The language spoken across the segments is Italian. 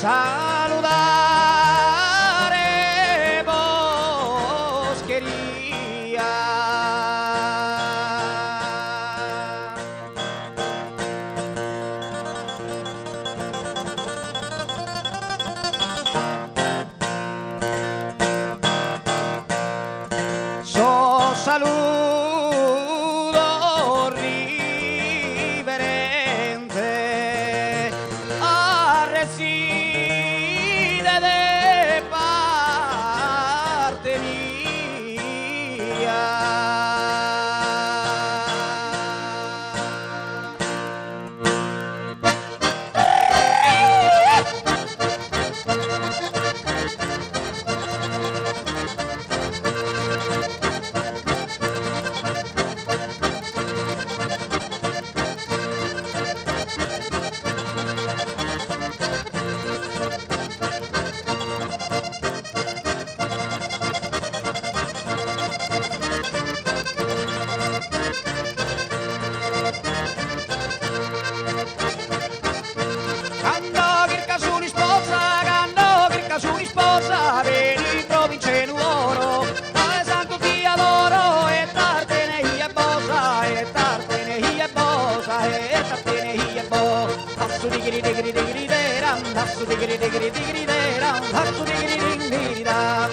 saludare boscheria. So saluto riverente a reside de parte mia. Veni in provincia in oro, santo ti adoro e tartene e bosa, e tartene e bosa, e tartene e bo. Tassu di giri di giri di giri deram, tassu di giri di giri di giri deram, tassu di giri di giri da.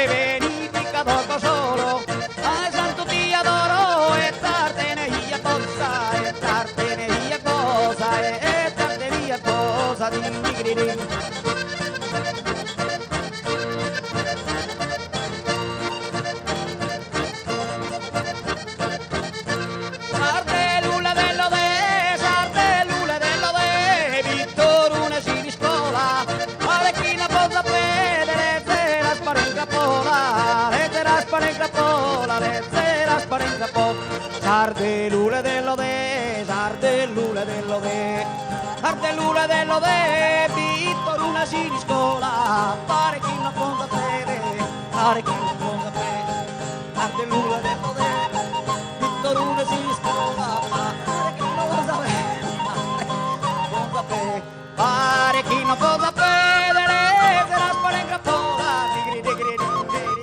Veni picca poco solo, santo ti adoro e tartene e bosa, e tartene e bosa, e tartene e bosa di giri. Sardellula dello de, Vittorune si di scuola, Alecchina posa pedere, se la spara in capola, le se la spara in capola, le se la spara in capola. Sardellule dello de, sardellule dello de, sardellule dello de, Vittorune si di scuola, Alecchina posa pedere, Alecchina posa pedere, sardellule dello de, Vittorune si di scuola, Alecchina posa pedere, pare chi non può sapere se la spara in capola, digri digri digri digri.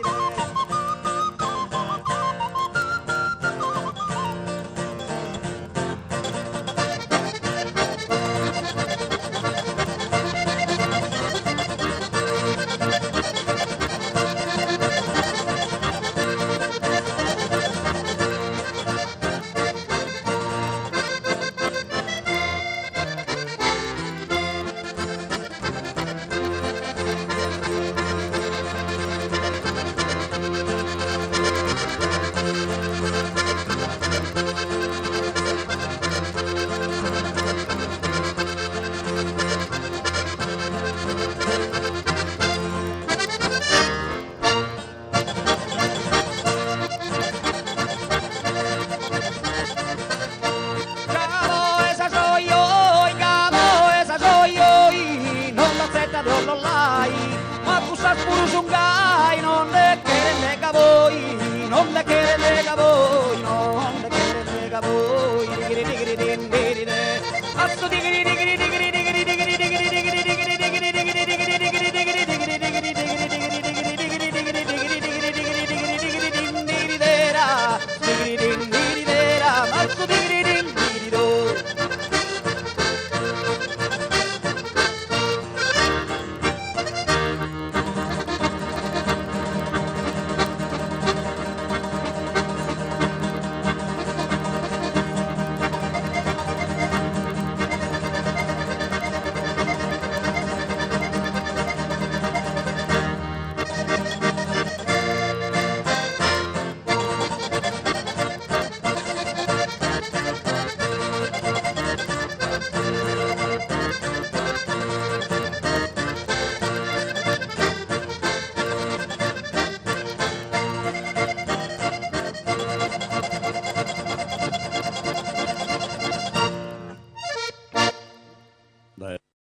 Puru sungai, non le che nega voi, non le che nega voi.